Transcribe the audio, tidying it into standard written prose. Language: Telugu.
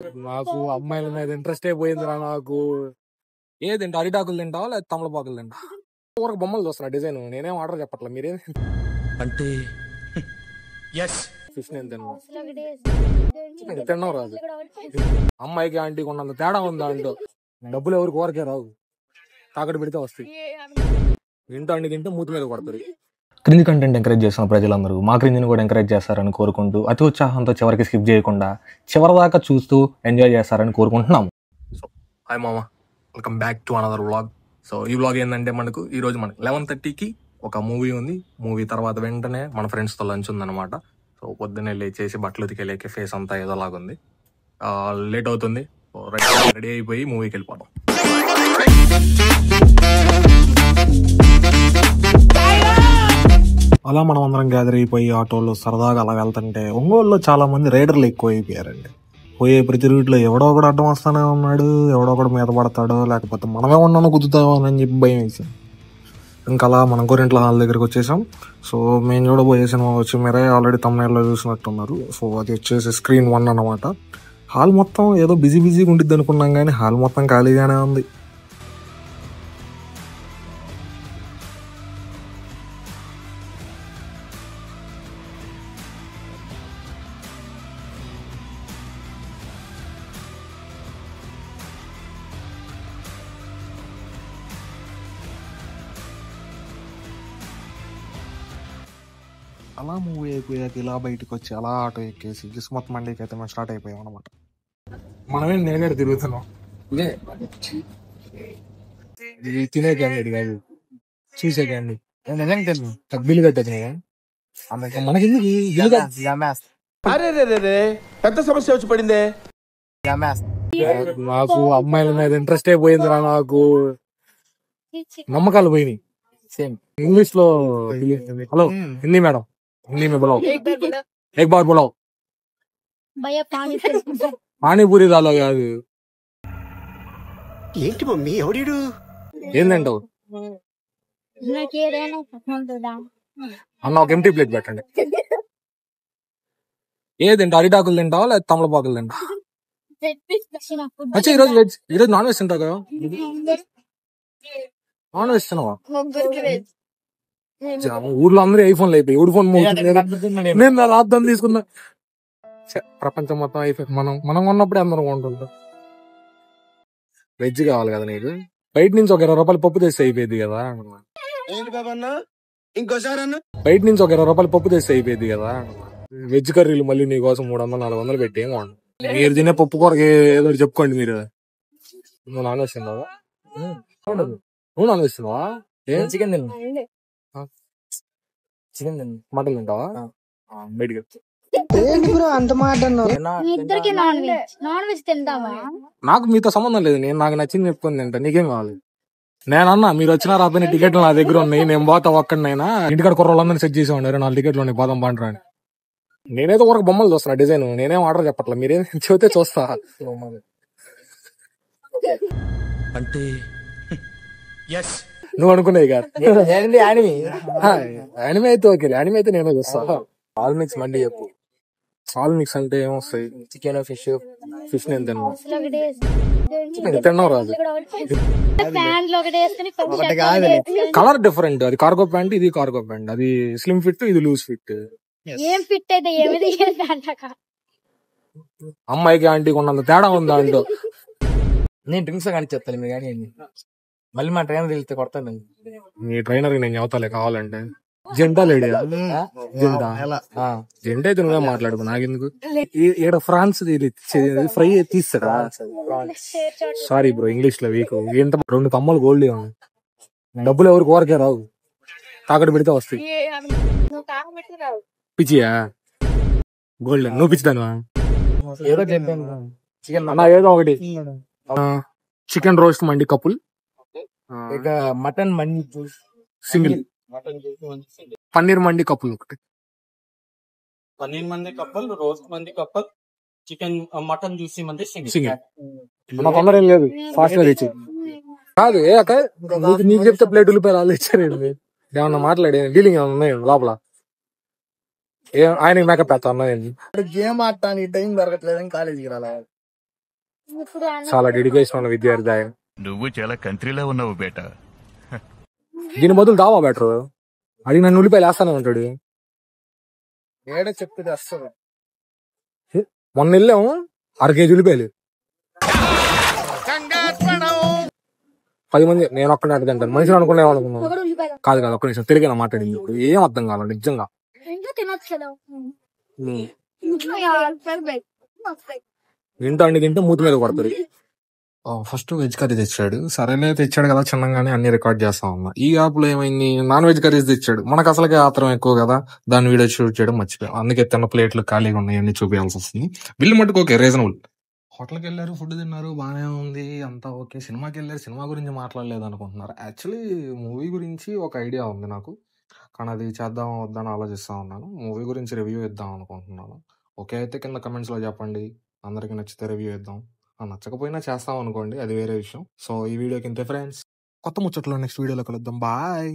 నాకు అమ్మాయిల మీద ఇంట్రెస్ట్ అయిపోయిందిరా నాకు. ఏదంటే అరిటాకులు తింటావా లేదా తమలపాకులు తింటా? ఊరకు బొమ్మలు చూస్తున్నా డిజైన్. నేనేం ఆర్డర్ చెప్పట్లే. మీరేం అంటే ఫిష్ నేను తిన్నావు రాదు. అమ్మాయికి ఆంటీకి ఉన్నంత తేడా ఉందా అంటూ. డబ్బులు ఎవరికి ఊరకే రావు, తాకట్టు పెడితే వస్తాయి. ఇంటో అండి తింటే మూతి మీద కొడతారు. క్రింది కంటెంట్ ఎంకరేజ్ చేస్తున్న ప్రజలందరూ మా క్రిందిని కూడా ఎంకరేజ్ చేస్తారని కోరుకుంటూ అతి ఉత్సాహంతో చివరికి స్కిప్ చేయకుండా చివరి దాకా చూస్తూ ఎంజాయ్ చేస్తారని కోరుకుంటున్నాము. సో హాయ్ మామ, welcome back to another vlog. So ఈ వ్లాగ్ ఏంటంటే ఈరోజు మనకు 11:30కి ఒక మూవీ ఉంది. మూవీ తర్వాత వెంటనే మన ఫ్రెండ్స్తో లంచ్ ఉందన్నమాట. సో పొద్దున్నే లేచేసి బట్టలు ఉతికేలేకే ఫేస్ అంతా ఏదోలాగుంది. లేట్ అవుతుంది. సో రెడీ అయిపోయి మూవీకి వెళ్ళిపోవడం. అలా మనం అందరం గ్యాదర్ అయిపోయి ఆటోలో సరదాగా అలా వెళ్తుంటే ఒంగోలులో చాలా మంది రైడర్లు ఎక్కువ అయిపోయారండి. పోయే ప్రతి రూట్లో ఎవడో ఒకడు అడ్డం వస్తానే ఉన్నాడు, ఎవడో ఒకడు మీద పడతాడో లేకపోతే మనమే ఉన్నాను కుదుతామో అని చెప్పి భయం వేసింది. ఇంకా అలా మనం గోరింట్ల హాల్ దగ్గరికి వచ్చేసాం. సో మేము చూడబోయే సినిమా వచ్చి మీరే ఆల్రెడీ తమిళనాడులో చూసినట్టున్నారు. సో అది వచ్చేసి స్క్రీన్ 1 అన్నమాట. హాల్ మొత్తం ఏదో బిజీగా ఉంటుంది అనుకున్నాం, కానీ హాల్ మొత్తం ఖాళీగానే ఉంది. అలా మూవీ అయిపోయాక ఇలా బయటకు వచ్చి అలా ఆటో ఎక్కేసి కిస్మత్ మండీకి అయితే మేము స్టార్ట్ అయిపోయాం అనమాట. మనమేం నేనే తిరుగుతున్నాం. ఇది తినే క్యాండిడేట్ కాదు, చూసే క్యాండిడేట్. నిజంగా తెలుసు బిల్లు కట్టచ్చు. మనకి పెద్ద సమస్య వచ్చి పడిందే. నాకు అమ్మాయిల మీద ఇంట్రెస్ట్ అయిపోయిందిరా నాకు. నమ్మకాలు పోయినాయి. సేమ్ ఇంగ్లీష్ లో హలో హిందీ మేడం, హిందీ మే బులాओ एक बार बुलाओ. పానీపూరి దాలో కాదు. ఏంటి మమ్మీ ఎవడీడు? ఏందంటావు అన్న? ఒక ఎంటీ ప్లేట్ పెట్టండి. ఏదంటే అరిటాకులు తింటావా లేదా తమలపాకులు తింటా? అచ్చా ఈరోజు నాన్ వెజ్ తింటావు కదా? నాన్ వెజ్ తినవా? ఊర్లో అందరూ ఐఫోన్లు అయిపోయి ఎవడు ఫోన్ నేను నా రాద్దాం తీసుకున్నా. ప్రపంచం మొత్తం అయిపోయి మనం ఉన్నప్పుడే అందరం కొంటుంటాం. వెజ్ కావాలి కదా నీకు? బయట నుంచి ఒక 20 రూపాయలు పప్పు తెస్తే అయిపోయింది కదా. బయట నుంచి ఒక 20 రూపాయలు పప్పు తెస్తే అయిపోయింది కదా. వెజ్ కర్రీలు మళ్ళీ నీ కోసం 300-400 పెట్టి ఏమో మీరు తినే పప్పు కూరకి ఏదో చెప్పుకోండి. మీరు నువ్వు నాన్ వెజ్ తిన్నావా? నువ్వు నాన్ వెజ్ తిన్నావా? చికెన్ తిన్నా. చికెన్ తిన్నా. మటన్ తింటావా? బయటకి నాకు మీతో సంబంధం లేదు. నాకు నచ్చింది చెప్పుకొని తింటా. నీకేం కావాలి? నేనన్నా మీరు వచ్చినా రాబోయే టికెట్లు నా దగ్గర ఉన్నాయి. నేను పోతా ఒక్కడినైనా. ఇంటికాడ కుర్రోళ్ళందరినీ సెట్ చేసి ఉండారు. 4 టికెట్లు ఉన్నాయి. పోదాం బాంటరా అని. నేనైతే ఊరకు బొమ్మలు చూస్తున్నా డిజైన్. నేనేం ఆర్డర్ చెప్పట్లే. మీరేం చెబితే చూస్తా. అంటే నువ్వు అనుకునేది కాదు. యానిమే అయితే ఓకే. యానిమే అయితే నేనే చూస్తా. ఆల్ మిక్స్ మండి చెప్పు. ఆల్ మిక్స్ అంటే ఏమొస్తాయి? చికెన్, ఫిష్ నేను తిన్నావు రాదు. Colour different. అది కార్గో ప్యాంట్, ఇది కార్గో ప్యాంట్. అది స్లిమ్ ఫిట్, ఇది లూజ్ ఫిట్. అమ్మాయికి ఆంటీకి ఉన్నంత తేడా ఉందా అంటూ. నేను డ్రింక్స్ కానీ చెప్తాను మీరు కానీ మళ్ళీ మా ట్రైనర్ వెళ్తే కొడతాను. మీ ట్రైనర్ నేను చెబుతాలే కావాలంటే. జంటా లేడీ? జంట అయితే నువ్వే మాట్లాడుకో, నాకెందుకు. ఈడ ఫ్రాన్స్ ఫ్రై తీస్తాడా? సారీ బ్రో, ఇంగ్లీష్ లో వీక్. 2 కమ్మలు గోల్డ్. డబ్బులు ఎవరికి ఊరకే రావు, తాకట్టు పెడితే వస్తాయి. పిచ్చియా గోల్డ్? నువ్వు పిచ్చిదానువా? ఏదో ఒకటి. చికెన్ రోస్ట్ మండి కపుల్, మటన్ మండి సింగిల్, పన్నీర్ మండి కపుల్ ఒకటి. పన్నీర్ మంది కప్పల్, రోస్ట్ మంది కప్పల్, చికెన్ మటన్ జ్యూసీ మంది సింగిల్. నాకు తొందర ఏం లేదు, ఫాస్ట్ గా తెచ్చి. కాదు ఏ అక్క, నీకు చెప్తే ప్లేట్ ఉల్లిపాయలు వాళ్ళు ఇచ్చారు. ఏమన్నా మాట్లాడే డీలింగ్ ఏమన్నా ఉన్నాయి లోపల? ఆయనకి మేకప్ వేస్తా అన్నా. గేమ్ ఆడటానికి టైం దొరకట్లేదని కాలేజీకి రాలే. చాలా డెడికేషన్ ఉన్న విద్యార్థి ఆయన. నువ్వు చాలా కంట్రీలో ఉన్నావు బేటా. దీని బదులు దావా బెటర్. అడిగి నన్ను ఉల్లిపాయలు వేస్తానే ఉంటాడు. ఏడ చెప్తే వస్తుంది. మొన్న వెళ్ళాము 1/2 కేజీ ఉల్లిపాయలు. 10 మంది నేను ఒక్కడే అర్థం తింటాను. మనుషులు అనుకునేవాళ్ళనుకున్నాను. కాదు ఒక్క నిమిషం తెలుగు మాట్లాడింది. ఇప్పుడు ఏం అర్థం కావాలి నిజంగా. తింటే మూతి మీద కొడతారు. ఫస్ట్ వెజ్ కర్రీ తెచ్చాడు. సరేలే తెచ్చాడు కదా చిన్నగానే అన్ని రికార్డ్ చేస్తా ఉన్నా. ఈ యాప్ లో ఏమైంది, నాన్ వెజ్ కర్రీస్ తెచ్చాడు. మనకు అసలుకే ఆత్రం ఎక్కువ కదా, దాని వీడియో షూట్ చేయడం మర్చిపోయాం. అందుకే తిన్న ప్లేట్లు ఖాళీగా ఉన్నాయి, అన్ని చూపించాల్సి వస్తుంది. బిల్లు మట్టుకు ఓకే, రీజనబుల్. హోటల్కి వెళ్ళారు, ఫుడ్ తిన్నారు, బాగానే ఉంది, అంతా ఓకే. సినిమాకి వెళ్ళారు, సినిమా గురించి మాట్లాడలేదు అనుకుంటున్నారు. యాక్చువల్లీ మూవీ గురించి ఒక ఐడియా ఉంది నాకు, కానీ అది చేద్దాం వద్దని ఆలోచిస్తా ఉన్నాను. మూవీ గురించి రివ్యూ ఇద్దాం అనుకుంటున్నాను. ఓకే అయితే కింద కమెంట్స్ లో చెప్పండి, అందరికి నచ్చితే రివ్యూ ఇద్దాం. నచ్చకపోయినా చేస్తాం అనుకోండి, అది వేరే విషయం. సో ఈ వీడియోకి ఇంతే ఫ్రెండ్స్. కొత్త ముచ్చట్లో నెక్స్ట్ వీడియోలో కలుద్దాం. బాయ్.